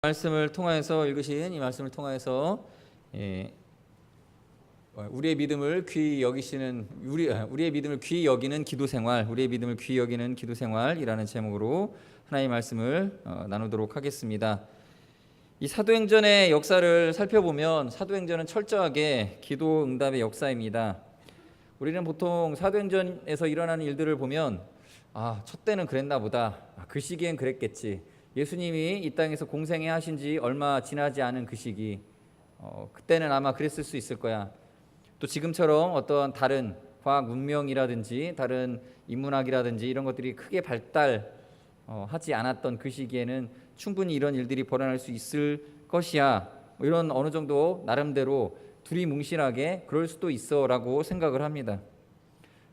말씀을 통하여서 읽으신 이 말씀을 통하여서 우리의 믿음을 귀히 여기시는 우리의 믿음을 귀히 여기는 기도 생활, 우리의 믿음을 귀히 여기는 기도 생활이라는 제목으로 하나님의 말씀을 나누도록 하겠습니다. 이 사도행전의 역사를 살펴보면 사도행전은 철저하게 기도 응답의 역사입니다. 우리는 보통 사도행전에서 일어나는 일들을 보면 첫 때는 그랬나 보다. 그 시기엔 그랬겠지. 예수님이 이 땅에서 공생애 하신 지 얼마 지나지 않은 그 시기, 그때는 아마 그랬을 수 있을 거야. 또 지금처럼 어떤 다른 과학 문명이라든지 다른 인문학이라든지 이런 것들이 크게 발달하지 않았던 그 시기에는 충분히 이런 일들이 벌어날 수 있을 것이야. 이런 어느 정도 나름대로 두리뭉실하게 그럴 수도 있어라고 생각을 합니다.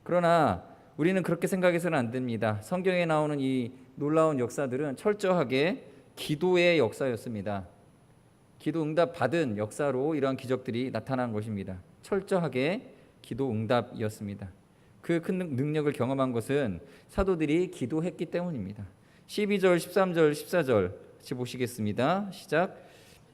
그러나 우리는 그렇게 생각해서는 안 됩니다. 성경에 나오는 이 놀라운 역사들은 철저하게 기도의 역사였습니다. 기도 응답 받은 역사로 이러한 기적들이 나타난 것입니다. 철저하게 기도 응답이었습니다. 그 큰 능력을 경험한 것은 사도들이 기도했기 때문입니다. 12절, 13절, 14절 같이 보시겠습니다. 시작.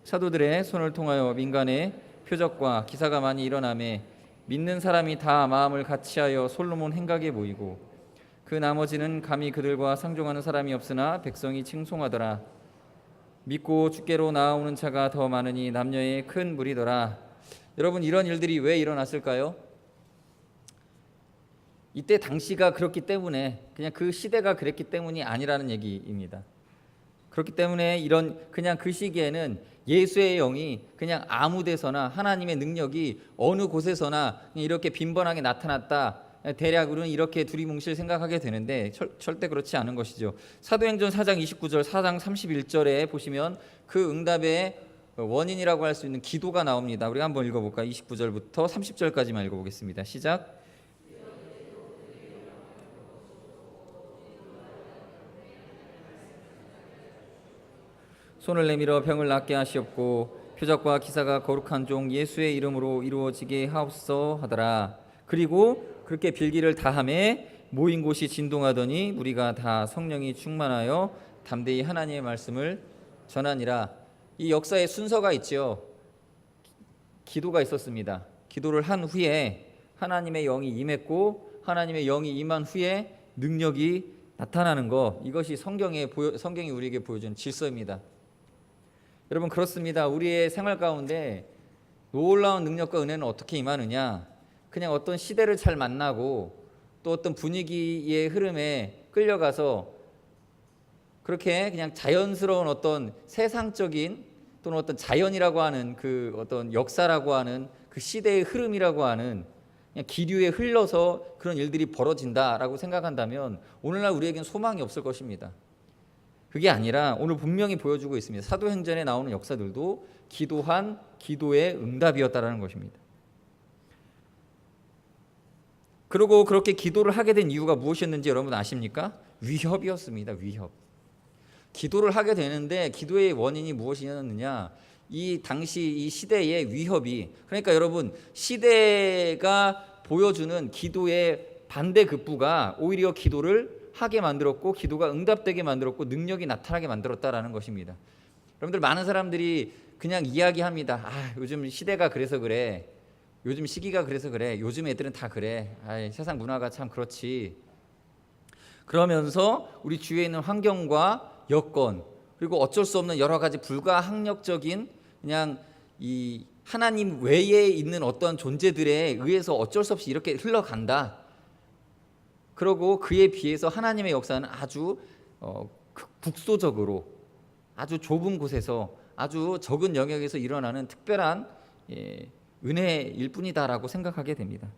사도들의 손을 통하여 민간에 표적과 기사가 많이 일어나매 믿는 사람이 다 마음을 같이하여 솔로몬 행각에 모이고 그 나머지는 감히 그들과 상종하는 사람이 없으나 백성이 칭송하더라. 믿고 주께로 나아오는 자가 더 많으니 남녀의 큰 무리더라. 여러분, 이런 일들이 왜 일어났을까요? 이때 당시가 그렇기 때문에, 그냥 그 시대가 그랬기 때문이 아니라는 얘기입니다. 그렇기 때문에 그냥 그 시기에는 예수의 영이 그냥 아무 데서나 하나님의 능력이 어느 곳에서나 이렇게 빈번하게 나타났다, 대략으로는 이렇게 두리뭉실 생각하게 되는데 절대 그렇지 않은 것이죠. 사도행전 4장 29절, 4장 31절에 보시면 그 응답의 원인이라고 할 수 있는 기도가 나옵니다. 우리가 한번 읽어볼까요? 29절부터 30절까지만 읽어보겠습니다. 시작. 손을 내밀어 병을 낫게 하시옵고 표적과 기사가 거룩한 종 예수의 이름으로 이루어지게 하옵소서 하더라. 그리고 그렇게 빌기를 다하매 모인 곳이 진동하더니 무리가 다 성령이 충만하여 담대히 하나님의 말씀을 전하니라. 이 역사의 순서가 있죠. 기도가 있었습니다. 기도를 한 후에 하나님의 영이 임했고 하나님의 영이 임한 후에 능력이 나타나는 것, 이것이 성경이 우리에게 보여주는 질서입니다. 여러분, 그렇습니다. 우리의 생활 가운데 놀라운 능력과 은혜는 어떻게 임하느냐? 그냥 어떤 시대를 잘 만나고 또 어떤 분위기의 흐름에 끌려가서 그렇게 그냥 자연스러운 어떤 세상적인 또는 어떤 자연이라고 하는 그 어떤 역사라고 하는 그 시대의 흐름이라고 하는 그냥 기류에 흘러서 그런 일들이 벌어진다라고 생각한다면 오늘날 우리에겐 소망이 없을 것입니다. 그게 아니라 오늘 분명히 보여주고 있습니다. 사도행전에 나오는 역사들도 기도한 기도의 응답이었다라는 것입니다. 그리고 그렇게 기도를 하게 된 이유가 무엇이었는지 여러분 아십니까? 위협이었습니다. 위협. 기도를 하게 되는데 기도의 원인이 무엇이었느냐? 이 당시 이 시대의 위협이, 그러니까 여러분, 시대가 보여주는 기도의 반대급부가 오히려 기도를 하게 만들었고 기도가 응답되게 만들었고 능력이 나타나게 만들었다라는 것입니다. 여러분들, 많은 사람들이 그냥 이야기합니다. 요즘 시대가 그래서 그래. 요즘 시기가 그래서 그래. 요즘 애들은 다 그래. 세상 문화가 참 그렇지. 그러면서 우리 주위에 있는 환경과 여건, 그리고 어쩔 수 없는 여러 가지 불가항력적인 그냥 이 하나님 외에 있는 어떤 존재들에 의해서 어쩔 수 없이 이렇게 흘러간다. 그리고 그에 비해서 하나님의 역사는 아주 국소적으로 아주 좁은 곳에서 아주 적은 영역에서 일어나는 특별한 은혜일 뿐이다라고 생각하게 됩니다.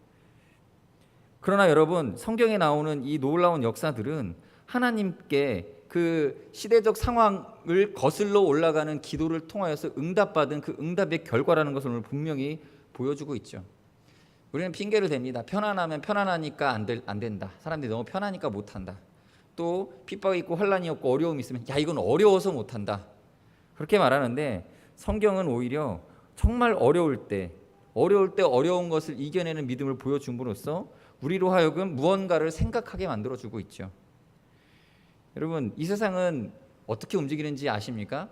그러나 여러분, 성경에 나오는 이 놀라운 역사들은 하나님께 그 시대적 상황을 거슬러 올라가는 기도를 통하여서 응답받은 그 응답의 결과라는 것을 오늘 분명히 보여주고 있죠. 우리는 핑계를 댑니다. 편안하면 편안하니까 안 된다. 사람들이 너무 편하니까 못한다. 또 핍박이 있고 환란이 없고 어려움이 있으면 이건 어려워서 못한다. 그렇게 말하는데 성경은 오히려 정말 어려울 때 어려운 것을 이겨내는 믿음을 보여줌으로써 우리로 하여금 무언가를 생각하게 만들어주고 있죠. 여러분, 이 세상은 어떻게 움직이는지 아십니까?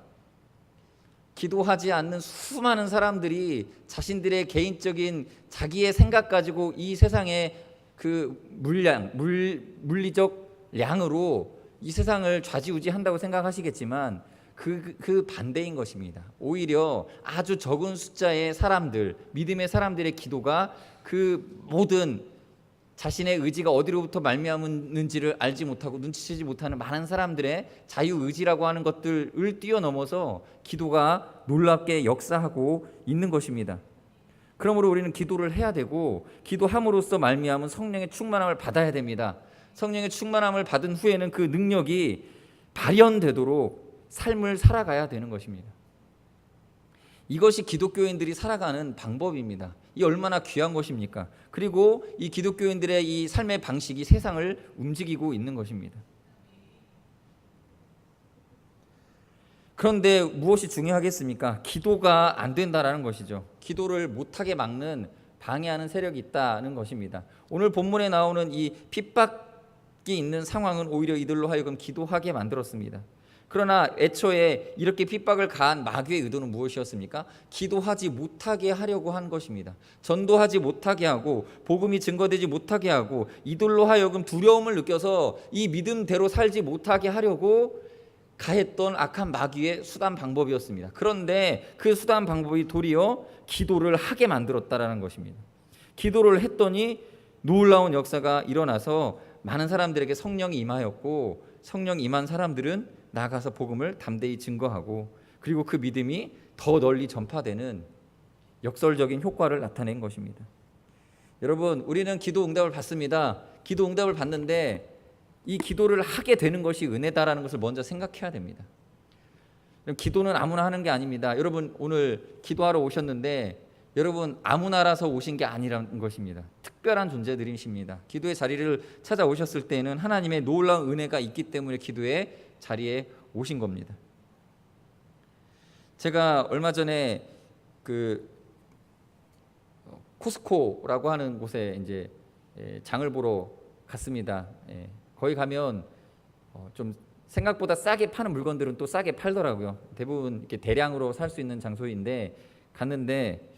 기도하지 않는 수많은 사람들이 자신들의 개인적인 자기의 생각 가지고 이 세상의 그 물리적 량으로 이 세상을 좌지우지한다고 생각하시겠지만 그 반대인 것입니다. 오히려 아주 적은 숫자의 사람들, 믿음의 사람들의 기도가 그 모든 자신의 의지가 어디로부터 말미암았는지를 알지 못하고 눈치채지 못하는 많은 사람들의 자유의지라고 하는 것들을 뛰어넘어서 기도가 놀랍게 역사하고 있는 것입니다. 그러므로 우리는 기도를 해야 되고 기도함으로써 말미암은 성령의 충만함을 받아야 됩니다. 성령의 충만함을 받은 후에는 그 능력이 발현되도록 삶을 살아가야 되는 것입니다. 이것이 기독교인들이 살아가는 방법입니다. 이 얼마나 귀한 것입니까? 그리고 이 기독교인들의 이 삶의 방식이 세상을 움직이고 있는 것입니다. 그런데 무엇이 중요하겠습니까? 기도가 안 된다라는 것이죠. 기도를 못하게 막는 방해하는 세력이 있다는 것입니다. 오늘 본문에 나오는 이 핍박이 있는 상황은 오히려 이들로 하여금 기도하게 만들었습니다. 그러나 애초에 이렇게 핍박을 가한 마귀의 의도는 무엇이었습니까? 기도하지 못하게 하려고 한 것입니다. 전도하지 못하게 하고 복음이 증거되지 못하게 하고 이들로 하여금 두려움을 느껴서 이 믿음대로 살지 못하게 하려고 가했던 악한 마귀의 수단 방법이었습니다. 그런데 그 수단 방법이 도리어 기도를 하게 만들었다라는 것입니다. 기도를 했더니 놀라운 역사가 일어나서 많은 사람들에게 성령이 임하였고 성령이 임한 사람들은 나가서 복음을 담대히 증거하고 그리고 그 믿음이 더 널리 전파되는 역설적인 효과를 나타낸 것입니다. 여러분, 우리는 기도 응답을 받습니다. 기도 응답을 받는데 이 기도를 하게 되는 것이 은혜다라는 것을 먼저 생각해야 됩니다. 기도는 아무나 하는 게 아닙니다. 여러분, 오늘 기도하러 오셨는데 여러분 아무나라서 오신 게 아니라는 것입니다. 특별한 존재들이십니다. 기도의 자리를 찾아오셨을 때는 하나님의 놀라운 은혜가 있기 때문에 기도의 자리에 오신 겁니다. 제가 얼마 전에 그 코스코라고 하는 곳에 이제 장을 보러 갔습니다. 거기 가면 좀 생각보다 싸게 파는 물건들은 또 싸게 팔더라고요. 대부분 이렇게 대량으로 살 수 있는 장소인데 갔는데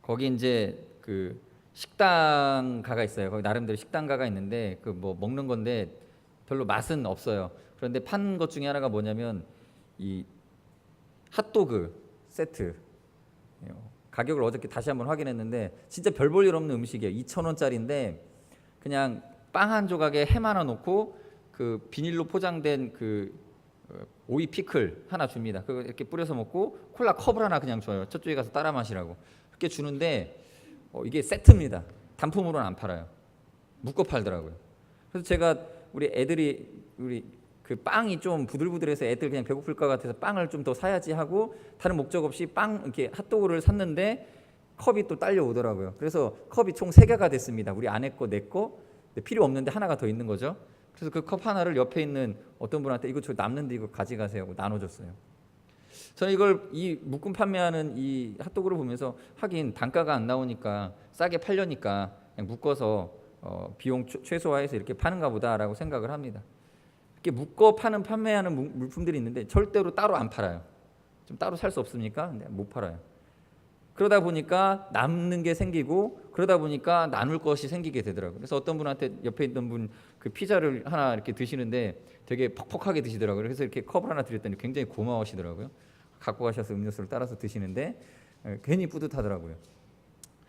거기 이제 그 식당가가 있어요. 거기 나름대로 식당가가 있는데 그 뭐 먹는 건데 별로 맛은 없어요. 그런데 파는 것 중에 하나가 뭐냐면 이 핫도그 세트. 가격을 어저께 다시 한번 확인했는데 진짜 별 볼 일 없는 음식이에요. 2,000원짜리인데 그냥 빵 한 조각에 햄 하나 넣고 그 비닐로 포장된 그 오이 피클 하나 줍니다. 그거 이렇게 뿌려서 먹고 콜라 컵을 하나 그냥 줘요. 저쪽에 가서 따라 마시라고. 그렇게 주는데 이게 세트입니다. 단품으로는 안 팔아요. 묶어 팔더라고요. 그래서 제가 우리 그 빵이 좀 부들부들해서 애들 그냥 배고플 것 같아서 빵을 좀 더 사야지 하고 다른 목적 없이 빵 이렇게 핫도그를 샀는데 컵이 또 딸려오더라고요. 그래서 컵이 총 3개가 됐습니다. 우리 아내 거, 내 거. 필요 없는데 하나가 더 있는 거죠. 그래서 그 컵 하나를 옆에 있는 어떤 분한테 이거 저 남는데 이거 가져가세요 하고 나눠줬어요. 저는 이걸 이 묶음 판매하는 이 핫도그를 보면서 하긴 단가가 안 나오니까 싸게 팔려니까 그냥 묶어서 비용 최소화해서 이렇게 파는가 보다라고 생각을 합니다. 이렇게 묶어 파는 판매하는 물품들이 있는데 절대로 따로 안 팔아요. 좀 따로 살 수 없습니까? 근데 못 팔아요. 그러다 보니까 남는 게 생기고 그러다 보니까 나눌 것이 생기게 되더라고요. 그래서 어떤 분한테 옆에 있던 분 그 피자를 하나 이렇게 드시는데 되게 퍽퍽하게 드시더라고요. 그래서 이렇게 컵을 하나 드렸더니 굉장히 고마워하시더라고요. 갖고 가셔서 음료수를 따라서 드시는데 괜히 뿌듯하더라고요.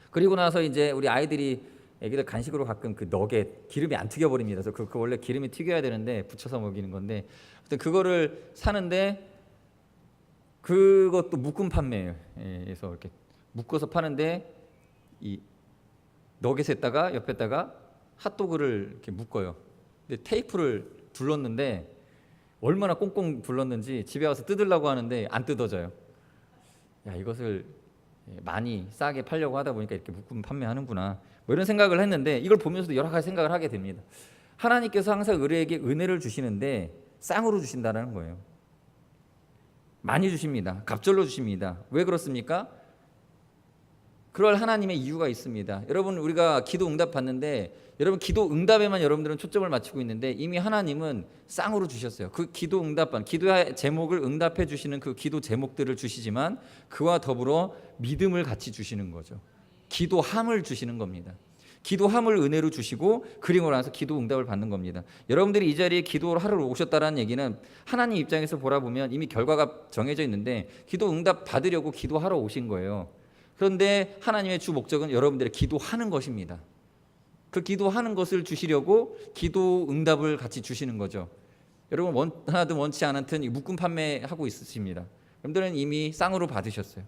그리고 나서 이제 우리 애기들 간식으로 가끔 그 너겟 기름이 안 튀겨버립니다. 그래서 그 원래 기름이 튀겨야 되는데 붙여서 먹이는 건데 그거를 사는데 그것도 묶음 판매예요. 그래서 이렇게 묶어서 파는데 이 너겟에다가 옆에다가 핫도그를 이렇게 묶어요. 근데 테이프를 둘렀는데 얼마나 꽁꽁 둘렀는지 집에 와서 뜯으려고 하는데 안 뜯어져요. 야, 이것을 많이 싸게 팔려고 하다 보니까 이렇게 묶음 판매하는구나. 뭐 이런 생각을 했는데 이걸 보면서도 여러 가지 생각을 하게 됩니다. 하나님께서 항상 의뢰에게 은혜를 주시는데 쌍으로 주신다는 거예요. 많이 주십니다. 갑절로 주십니다. 왜 그렇습니까? 그럴 하나님의 이유가 있습니다. 여러분, 우리가 기도 응답 받는데 여러분 기도 응답에만 여러분들은 초점을 맞추고 있는데 이미 하나님은 쌍으로 주셨어요. 그 기도 응답반, 기도의 제목을 응답해 주시는 그 기도 제목들을 주시지만 그와 더불어 믿음을 같이 주시는 거죠. 기도함을 주시는 겁니다. 기도함을 은혜로 주시고 그리고 나서 기도 응답을 받는 겁니다. 여러분들이 이 자리에 기도를 하러 오셨다는 얘기는 하나님 입장에서 보라보면 이미 결과가 정해져 있는데 기도 응답 받으려고 기도하러 오신 거예요. 그런데 하나님의 주 목적은 여러분들의 기도하는 것입니다. 그 기도하는 것을 주시려고 기도 응답을 같이 주시는 거죠. 여러분 원하든 원치 않든 묶음 판매하고 있으십니다. 여러분들은 이미 쌍으로 받으셨어요.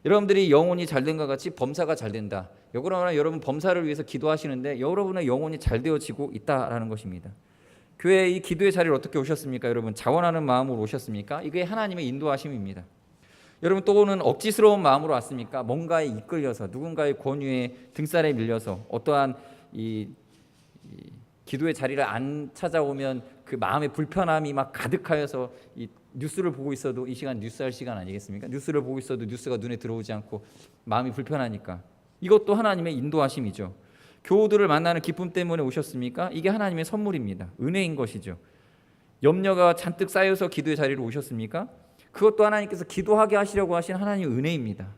여러분들이 영혼이 잘된 것 같이 범사가 잘 된다. 그러나 여러분 범사를 위해서 기도하시는데 여러분의 영혼이 잘 되어지고 있다라는 것입니다. 교회에 이 기도의 자리를 어떻게 오셨습니까? 여러분 자원하는 마음으로 오셨습니까? 이게 하나님의 인도하심입니다. 여러분 또는 억지스러운 마음으로 왔습니까? 뭔가에 이끌려서 누군가의 권유에 등살에 밀려서 어떠한 이 기도의 자리를 안 찾아오면 그 마음의 불편함이 막 가득하여서 이 뉴스를 보고 있어도 이 시간 뉴스 할 시간 아니겠습니까? 뉴스를 보고 있어도 뉴스가 눈에 들어오지 않고 마음이 불편하니까 이것도 하나님의 인도하심이죠. 교우들을 만나는 기쁨 때문에 오셨습니까? 이게 하나님의 선물입니다. 은혜인 것이죠. 염려가 잔뜩 쌓여서 기도의 자리로 오셨습니까? 그것도 하나님께서 기도하게 하시려고 하신 하나님의 은혜입니다.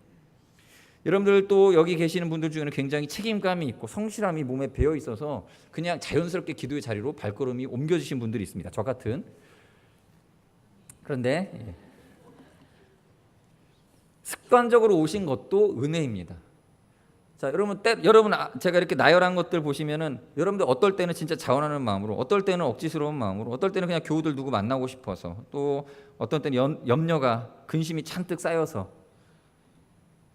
여러분들 또 여기 계시는 분들 중에는 굉장히 책임감이 있고 성실함이 몸에 배어 있어서 그냥 자연스럽게 기도의 자리로 발걸음이 옮겨지신 분들이 있습니다. 저 같은. 그런데 습관적으로 오신 것도 은혜입니다. 자, 여러분 제가 이렇게 나열한 것들 보시면은 여러분들 어떨 때는 진짜 자원하는 마음으로, 어떨 때는 억지스러운 마음으로, 어떨 때는 그냥 교우들 누구 만나고 싶어서, 또 어떤 때는 염려가 근심이 잔뜩 쌓여서,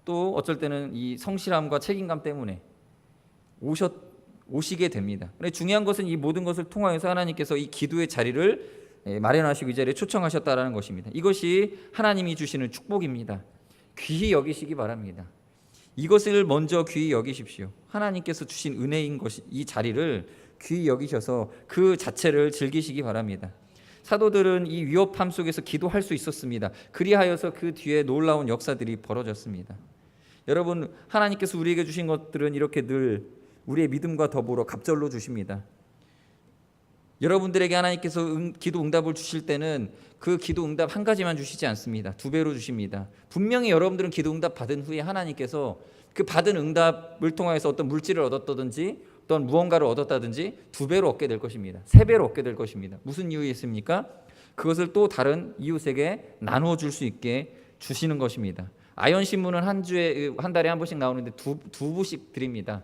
또 어쩔 때는 이 성실함과 책임감 때문에 오시게 됩니다. 그런데 중요한 것은 이 모든 것을 통하여서 하나님께서 이 기도의 자리를 마련하시고 이 자리에 초청하셨다라는 것입니다. 이것이 하나님이 주시는 축복입니다. 귀히 여기시기 바랍니다. 이것을 먼저 귀히 여기십시오. 하나님께서 주신 은혜인 것이 이 자리를 귀히 여기셔서 그 자체를 즐기시기 바랍니다. 사도들은 이 위협함 속에서 기도할 수 있었습니다. 그리하여서 그 뒤에 놀라운 역사들이 벌어졌습니다. 여러분, 하나님께서 우리에게 주신 것들은 이렇게 늘 우리의 믿음과 더불어 갑절로 주십니다. 여러분들에게 하나님께서 기도 응답을 주실 때는 그 기도 응답 한 가지만 주시지 않습니다. 2배로 주십니다. 분명히 여러분들은 기도 응답 받은 후에 하나님께서 그 받은 응답을 통해서 어떤 물질을 얻었다든지 어떤 무언가를 얻었다든지 2배로 얻게 될 것입니다. 3배로 얻게 될 것입니다. 무슨 이유에 있습니까? 그것을 또 다른 이웃에게 나누어 줄 수 있게 주시는 것입니다. 아연 신문은 한 달에 한 번씩 나오는데 두 부씩 드립니다.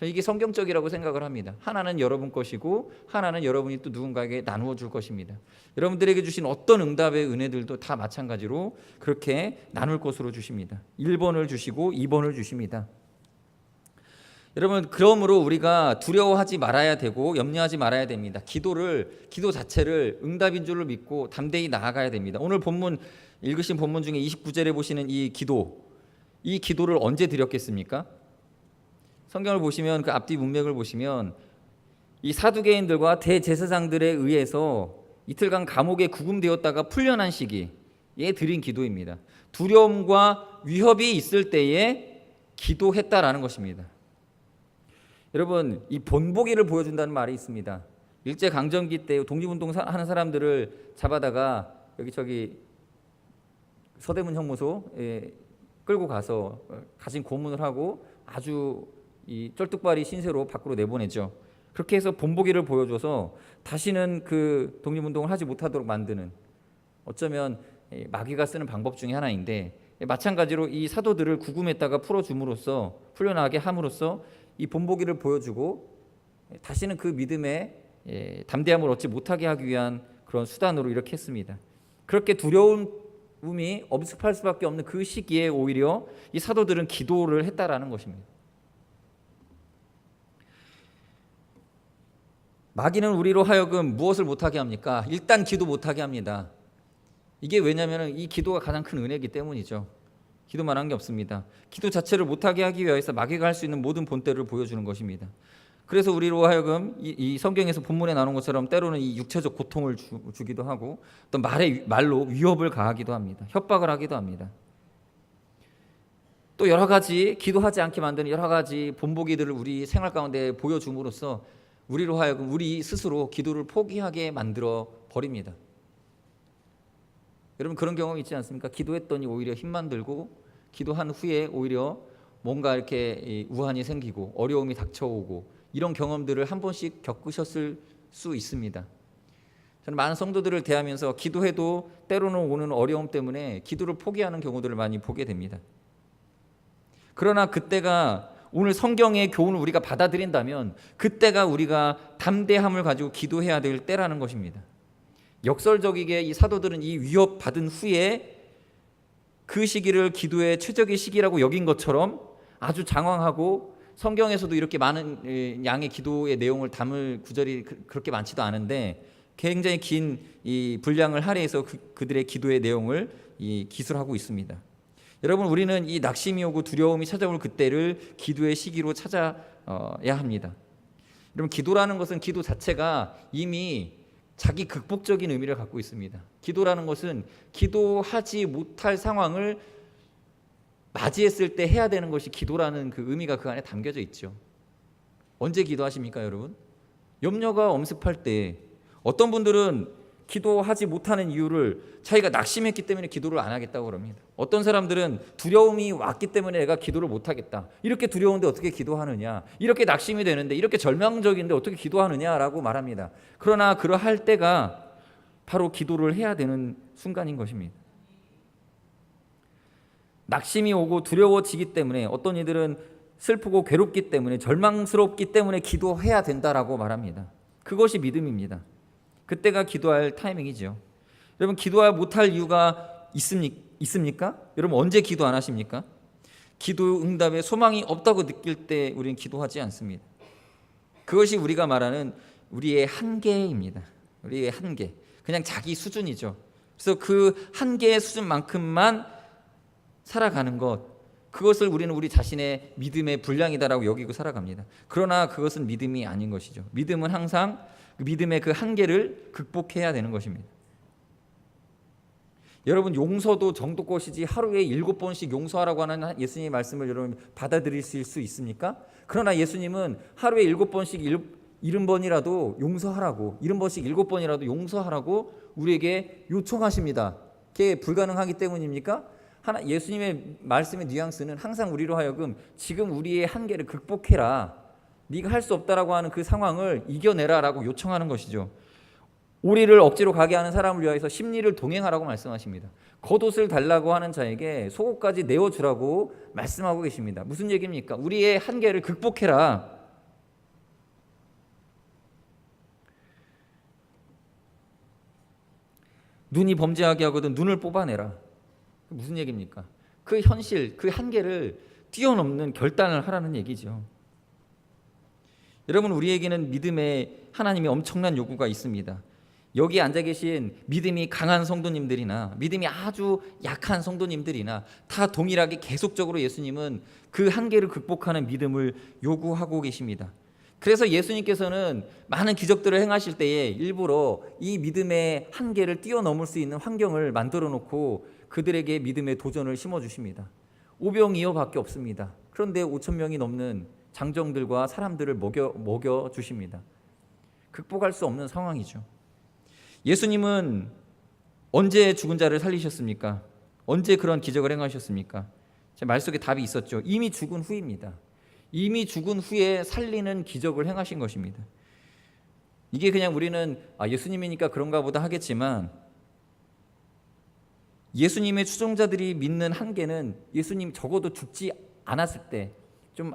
이게 성경적이라고 생각을 합니다. 하나는 여러분 것이고 하나는 여러분이 또 누군가에게 나누어 줄 것입니다. 여러분들에게 주신 어떤 응답의 은혜들도 다 마찬가지로 그렇게 나눌 것으로 주십니다. 1번을 주시고 2번을 주십니다. 여러분, 그러므로 우리가 두려워하지 말아야 되고 염려하지 말아야 됩니다. 기도 자체를 응답인 줄을 믿고 담대히 나아가야 됩니다. 오늘 읽으신 본문 중에 29절에 보시는 이 기도를 언제 드렸겠습니까? 성경을 보시면 그 앞뒤 문맥을 보시면 이 사두개인들과 대제사장들에 의해서 이틀간 감옥에 구금되었다가 풀려난 시기에 드린 기도입니다. 두려움과 위협이 있을 때에 기도했다라는 것입니다. 여러분, 이 본보기를 보여준다는 말이 있습니다. 일제강점기 때 독립운동 하는 사람들을 잡아다가 저기 서대문 형무소에 끌고 가서 가진 고문을 하고 아주 이 쩔뚝발이 신세로 밖으로 내보내죠. 그렇게 해서 본보기를 보여줘서 다시는 그 독립운동을 하지 못하도록 만드는, 어쩌면 마귀가 쓰는 방법 중에 하나인데, 마찬가지로 이 사도들을 구금했다가 풀어줌으로써, 풀려나게 함으로써 이 본보기를 보여주고 다시는 그 믿음에 담대함을 얻지 못하게 하기 위한 그런 수단으로 이렇게 했습니다. 그렇게 두려움이 엄습할 수밖에 없는 그 시기에 오히려 이 사도들은 기도를 했다라는 것입니다. 마귀는 우리로 하여금 무엇을 못하게 합니까? 일단 기도 못하게 합니다. 이게 왜냐하면 이 기도가 가장 큰 은혜이기 때문이죠. 기도만 한 게 없습니다. 기도 자체를 못하게 하기 위해서 마귀가 할 수 있는 모든 본때를 보여주는 것입니다. 그래서 우리로 하여금 이 성경에서 본문에 나오는 것처럼 때로는 이 육체적 고통을 주기도 하고 또 말로 위협을 가하기도 합니다. 협박을 하기도 합니다. 또 여러 가지 기도하지 않게 만드는 여러 가지 본보기들을 우리 생활 가운데 보여줌으로써 우리로 하여금 우리 스스로 기도를 포기하게 만들어 버립니다. 여러분 그런 경험 있지 않습니까? 기도했더니 오히려 힘만 들고 기도한 후에 오히려 뭔가 이렇게 우환이 생기고 어려움이 닥쳐오고 이런 경험들을 한 번씩 겪으셨을 수 있습니다. 저는 많은 성도들을 대하면서 기도해도 때로는 오는 어려움 때문에 기도를 포기하는 경우들을 많이 보게 됩니다. 그러나 그때가 오늘 성경의 교훈을 우리가 받아들인다면 그때가 우리가 담대함을 가지고 기도해야 될 때라는 것입니다. 역설적이게 이 사도들은 이 위협받은 후에 그 시기를 기도의 최적의 시기라고 여긴 것처럼 아주 장황하고 성경에서도 이렇게 많은 양의 기도의 내용을 담을 구절이 그렇게 많지도 않은데 굉장히 긴 이 분량을 할애해서 그들의 기도의 내용을 기술하고 있습니다. 여러분 우리는 이 낙심이 오고 두려움이 찾아올 그때를 기도의 시기로 찾아야 합니다. 여러분 기도라는 것은 기도 자체가 이미 자기 극복적인 의미를 갖고 있습니다. 기도라는 것은 기도하지 못할 상황을 맞이했을 때 해야 되는 것이 기도라는 그 의미가 그 안에 담겨져 있죠. 언제 기도하십니까 여러분? 염려가 엄습할 때. 어떤 분들은 기도하지 못하는 이유를 자기가 낙심했기 때문에 기도를 안 하겠다고 그럽니다. 어떤 사람들은 두려움이 왔기 때문에 내가 기도를 못 하겠다. 이렇게 두려운데 어떻게 기도하느냐. 이렇게 낙심이 되는데 이렇게 절망적인데 어떻게 기도하느냐라고 말합니다. 그러나 그러할 때가 바로 기도를 해야 되는 순간인 것입니다. 낙심이 오고 두려워지기 때문에 어떤 이들은 슬프고 괴롭기 때문에 절망스럽기 때문에 기도해야 된다라고 말합니다. 그것이 믿음입니다. 그때가 기도할 타이밍이죠. 여러분 기도할 못할 이유가 있습니까? 여러분 언제 기도 안 하십니까? 기도 응답에 소망이 없다고 느낄 때 우리는 기도하지 않습니다. 그것이 우리가 말하는 우리의 한계입니다. 우리의 한계. 그냥 자기 수준이죠. 그래서 그 한계의 수준만큼만 살아가는 것, 그것을 우리는 우리 자신의 믿음의 분량이다라고 여기고 살아갑니다. 그러나 그것은 믿음이 아닌 것이죠. 믿음은 항상 믿음의 그 한계를 극복해야 되는 것입니다. 여러분 용서도 정도 것이지 하루에 7번씩 용서하라고 하는 예수님의 말씀을 여러분 받아들이실 수 있습니까? 그러나 예수님은 하루에 7번씩 70번이라도 용서하라고 70번씩 7번이라도 용서하라고 우리에게 요청하십니다. 그게 불가능하기 때문입니까? 예수님의 말씀의 뉘앙스는 항상 우리로 하여금 지금 우리의 한계를 극복해라. 네가 할 수 없다라고 하는 그 상황을 이겨내라라고 요청하는 것이죠. 우리를 억지로 가게 하는 사람을 위하여서 심리를 동행하라고 말씀하십니다. 겉옷을 달라고 하는 자에게 속옷까지 내어주라고 말씀하고 계십니다. 무슨 얘기입니까? 우리의 한계를 극복해라. 눈이 범죄하게 하거든 눈을 뽑아내라. 무슨 얘기입니까? 그 현실, 그 한계를 뛰어넘는 결단을 하라는 얘기죠. 여러분 우리에게는 믿음의 하나님의 엄청난 요구가 있습니다. 여기 앉아 계신 믿음이 강한 성도님들이나 믿음이 아주 약한 성도님들이나 다 동일하게 계속적으로 예수님은 그 한계를 극복하는 믿음을 요구하고 계십니다. 그래서 예수님께서는 많은 기적들을 행하실 때에 일부러 이 믿음의 한계를 뛰어넘을 수 있는 환경을 만들어 놓고 그들에게 믿음의 도전을 심어주십니다. 오병이어밖에 없습니다. 그런데 5,000명이 넘는 장정들과 사람들을 먹여주십니다. 극복할 수 없는 상황이죠. 예수님은 언제 죽은 자를 살리셨습니까? 언제 그런 기적을 행하셨습니까? 제 말 속에 답이 있었죠. 이미 죽은 후입니다. 이미 죽은 후에 살리는 기적을 행하신 것입니다. 이게 그냥 우리는 예수님이니까 그런가 보다 하겠지만 예수님의 추종자들이 믿는 한계는 예수님 적어도 죽지 않았을 때 좀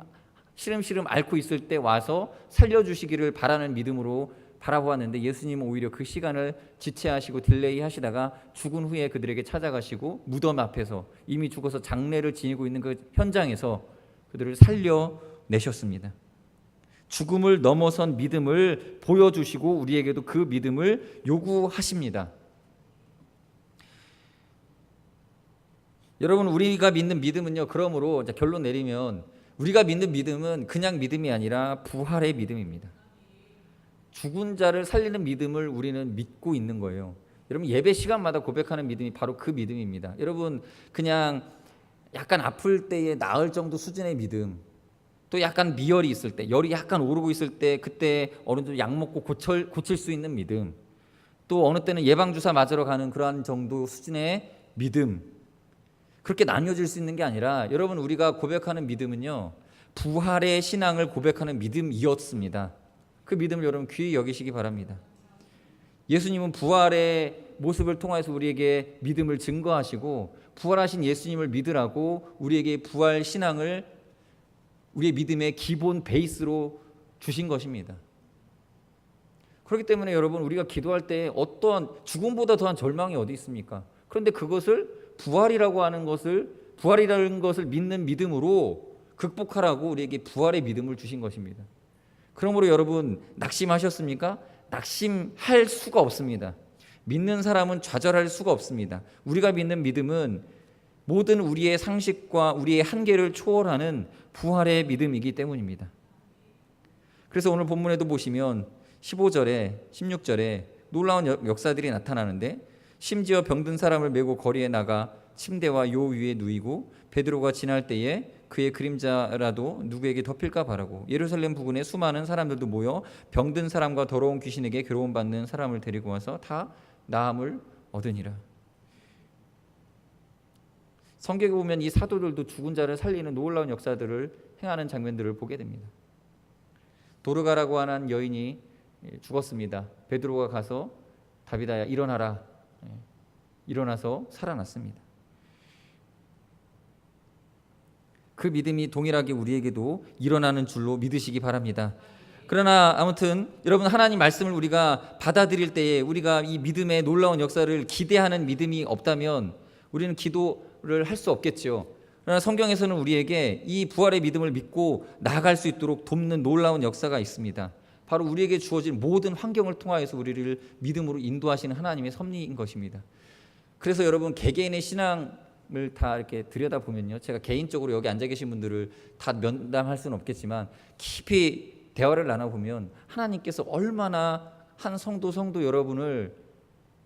시름시름 앓고 있을 때 와서 살려주시기를 바라는 믿음으로 바라보았는데 예수님은 오히려 그 시간을 지체하시고 딜레이 하시다가 죽은 후에 그들에게 찾아가시고 무덤 앞에서 이미 죽어서 장례를 지니고 있는 그 현장에서 그들을 살려내셨습니다. 죽음을 넘어선 믿음을 보여주시고 우리에게도 그 믿음을 요구하십니다. 여러분 우리가 믿는 믿음은요, 그러므로 결론 내리면 우리가 믿는 믿음은 그냥 믿음이 아니라 부활의 믿음입니다. 죽은 자를 살리는 믿음을 우리는 믿고 있는 거예요. 여러분 예배 시간마다 고백하는 믿음이 바로 그 믿음입니다. 여러분 그냥 약간 아플 때에 나을 정도 수준의 믿음, 또 약간 미열이 있을 때, 열이 약간 오르고 있을 때 그때 어느 정도 약 먹고 고칠 수 있는 믿음, 또 어느 때는 예방주사 맞으러 가는 그러한 정도 수준의 믿음, 그렇게 나뉘어질 수 있는 게 아니라 여러분, 우리가 고백하는 믿음은요, 부활의 신앙을 고백하는 믿음이었습니다. 그 믿음을 여러분 귀히 여기시기 바랍니다. 예수님은 부활의 모습을 통해서 우리에게 믿음을 증거하시고, 부활하신 예수님을 믿으라고 우리에게 부활 신앙을 우리의 믿음의 기본 베이스로 주신 것입니다. 그렇기 때문에 여러분, 우리가 기도할 때 어떠한 죽음보다 더한 절망이 어디 있습니까? 그런데 그것을 부활이라는 것을 믿는 믿음으로 극복하라고 우리에게 부활의 믿음을 주신 것입니다. 그러므로 여러분, 낙심하셨습니까? 낙심할 수가 없습니다. 믿는 사람은 좌절할 수가 없습니다. 우리가 믿는 믿음은 모든 우리의 상식과 우리의 한계를 초월하는 부활의 믿음이기 때문입니다. 그래서 오늘 본문에도 보시면 15절에 16절에 놀라운 역사들이 나타나는데, 심지어 병든 사람을 메고 거리에 나가 침대와 요 위에 누이고 베드로가 지날 때에 그의 그림자라도 누구에게 덮일까 바라고 예루살렘 부근에 수많은 사람들도 모여 병든 사람과 더러운 귀신에게 괴로움받는 사람을 데리고 와서 다 나음을 얻으니라. 성경에 보면 이 사도들도 죽은 자를 살리는 놀라운 역사들을 행하는 장면들을 보게 됩니다. 도르가라고 하는 여인이 죽었습니다. 베드로가 가서 다비다야 일어나라, 일어나서 살아났습니다. 그 믿음이 동일하게 우리에게도 일어나는 줄로 믿으시기 바랍니다. 그러나 아무튼 여러분, 하나님 말씀을 우리가 받아들일 때에 우리가 이 믿음의 놀라운 역사를 기대하는 믿음이 없다면 우리는 기도를 할 수 없겠죠. 그러나 성경에서는 우리에게 이 부활의 믿음을 믿고 나아갈 수 있도록 돕는 놀라운 역사가 있습니다. 바로 우리에게 주어진 모든 환경을 통하여서 우리를 믿음으로 인도하시는 하나님의 섭리인 것입니다. 그래서 여러분, 개개인의 신앙을 다 이렇게 들여다보면요, 제가 개인적으로 여기 앉아 계신 분들을 다 면담할 수는 없겠지만 깊이 대화를 나눠보면 하나님께서 얼마나 한 성도 여러분을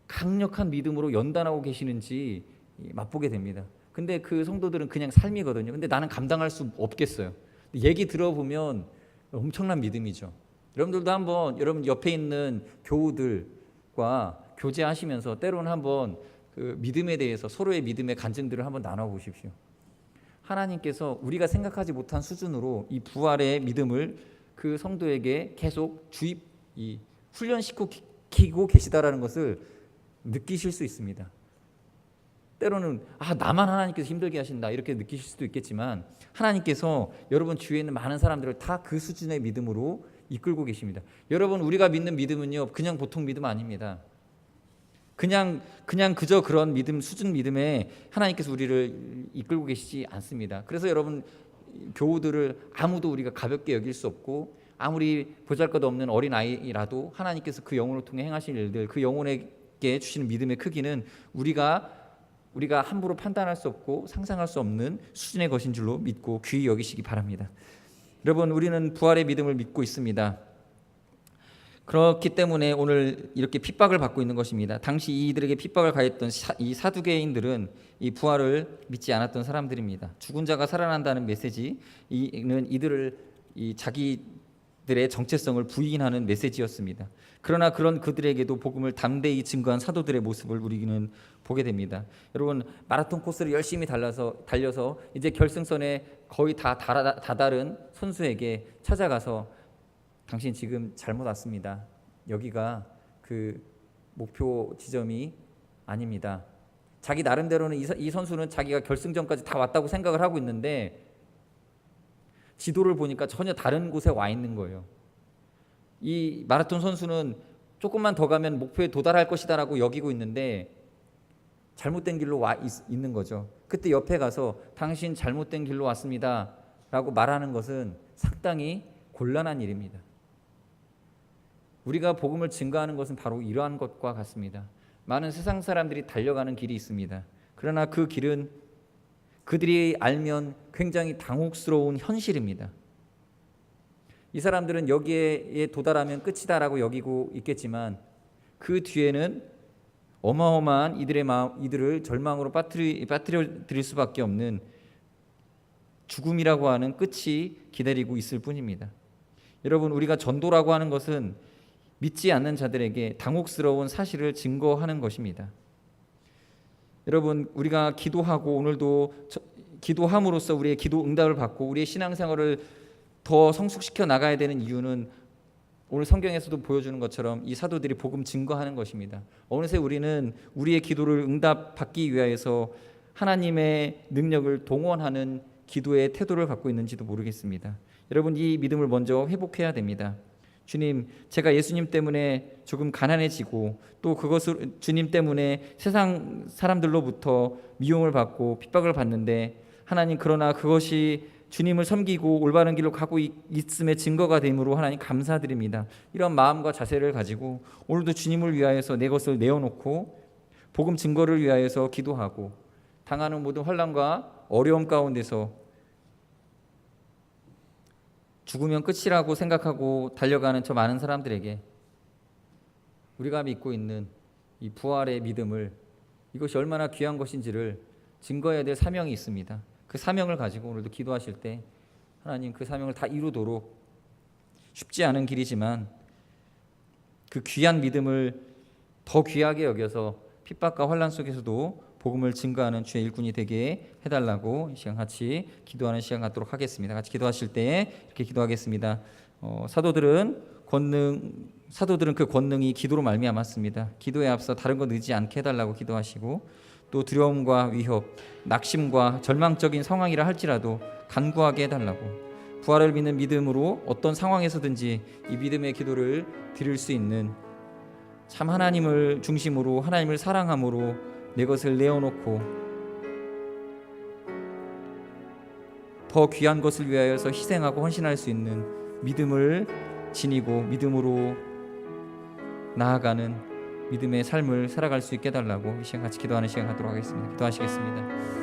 강력한 믿음으로 연단하고 계시는지 맛보게 됩니다. 근데 그 성도들은 그냥 삶이거든요. 근데 나는 감당할 수 없겠어요. 얘기 들어보면 엄청난 믿음이죠. 여러분들도 한번 여러분 옆에 있는 교우들과 교제하시면서 때로는 한번 그 믿음에 대해서 서로의 믿음의 간증들을 한번 나눠보십시오. 하나님께서 우리가 생각하지 못한 수준으로 이 부활의 믿음을 그 성도에게 계속 훈련시키고 계시다라는 것을 느끼실 수 있습니다. 때로는 나만 하나님께서 힘들게 하신다 이렇게 느끼실 수도 있겠지만, 하나님께서 여러분 주위에 있는 많은 사람들을 다 그 수준의 믿음으로 이끌고 계십니다. 여러분, 우리가 믿는 믿음은요, 그냥 보통 믿음 아닙니다. 그냥 그저 그런 믿음, 수준 믿음에 하나님께서 우리를 이끌고 계시지 않습니다. 그래서 여러분, 교우들을 아무도 우리가 가볍게 여길 수 없고, 아무리 보잘것없는 어린 아이라도 하나님께서 그 영혼을 통해 행하실 일들, 그 영혼에게 주시는 믿음의 크기는 우리가 함부로 판단할 수 없고 상상할 수 없는 수준의 것인 줄로 믿고 귀히 여기시기 바랍니다. 여러분, 우리는 부활의 믿음을 믿고 있습니다. 그렇기 때문에 오늘 이렇게 핍박을 받고 있는 것입니다. 당시 이들에게 핍박을 가했던 이 사두개인들은 이 부활을 믿지 않았던 사람들입니다. 죽은 자가 살아난다는 메시지는 이들을 자기들의 정체성을 부인하는 메시지였습니다. 그러나 그런 그들에게도 복음을 담대히 증거한 사도들의 모습을 우리는 보게 됩니다. 여러분, 마라톤 코스를 열심히 달려서 이제 결승선에 거의 다 다다른 선수에게 찾아가서 당신 지금 잘못 왔습니다. 여기가 그 목표 지점이 아닙니다. 자기 나름대로는 이 선수는 자기가 결승전까지 다 왔다고 생각을 하고 있는데 지도를 보니까 전혀 다른 곳에 와 있는 거예요. 이 마라톤 선수는 조금만 더 가면 목표에 도달할 것이다라고 여기고 있는데 잘못된 길로 와 있는 거죠. 그때 옆에 가서 당신 잘못된 길로 왔습니다 라고 말하는 것은 상당히 곤란한 일입니다. 우리가 복음을 증거하는 것은 바로 이러한 것과 같습니다. 많은 세상 사람들이 달려가는 길이 있습니다. 그러나 그 길은 그들이 알면 굉장히 당혹스러운 현실입니다. 이 사람들은 여기에 도달하면 끝이다라고 여기고 있겠지만 그 뒤에는 어마어마한 이들을 절망으로 빠뜨려 드릴 수밖에 없는 죽음이라고 하는 끝이 기다리고 있을 뿐입니다. 여러분, 우리가 전도라고 하는 것은 믿지 않는 자들에게 당혹스러운 사실을 증거하는 것입니다. 여러분, 우리가 기도하고 오늘도 기도함으로써 우리의 기도 응답을 받고 우리의 신앙생활을 더 성숙시켜 나가야 되는 이유는 오늘 성경에서도 보여주는 것처럼 이 사도들이 복음 증거하는 것입니다. 어느새 우리는 우리의 기도를 응답받기 위하여서 하나님의 능력을 동원하는 기도의 태도를 갖고 있는지도 모르겠습니다. 여러분, 이 믿음을 먼저 회복해야 됩니다. 주님, 제가 예수님 때문에 조금 가난해지고 또 그것을 주님 때문에 세상 사람들로부터 미움을 받고 핍박을 받는데 하나님, 그러나 그것이 주님을 섬기고 올바른 길로 가고 있음의 증거가 되므로 하나님 감사드립니다. 이런 마음과 자세를 가지고 오늘도 주님을 위하여서 내 것을 내어놓고 복음 증거를 위하여서 기도하고 당하는 모든 환난과 어려움 가운데서 죽으면 끝이라고 생각하고 달려가는 저 많은 사람들에게 우리가 믿고 있는 이 부활의 믿음을, 이것이 얼마나 귀한 것인지를 증거해야 될 사명이 있습니다. 그 사명을 가지고 오늘도 기도하실 때 하나님, 그 사명을 다 이루도록, 쉽지 않은 길이지만 그 귀한 믿음을 더 귀하게 여겨서 핍박과 환난 속에서도 복음을 증거하는 주의 일꾼이 되게 해달라고 이 시간 같이 기도하는 시간 갖도록 하겠습니다. 같이 기도하실 때 이렇게 기도하겠습니다. 사도들은 그 권능이 기도로 말미암았습니다. 기도에 앞서 다른 것 의지 않게 해달라고 기도하시고, 또 두려움과 위협, 낙심과 절망적인 상황이라 할지라도 간구하게 해달라고, 부활을 믿는 믿음으로 어떤 상황에서든지 이 믿음의 기도를 드릴 수 있는, 참 하나님을 중심으로 하나님을 사랑함으로 내 것을 내어놓고 더 귀한 것을 위하여서 희생하고 헌신할 수 있는 믿음을 지니고 믿음으로 나아가는 믿음의 삶을 살아갈 수 있게 해달라고 이 시간 같이 기도하는 시간 갖도록 하겠습니다. 기도하시겠습니다.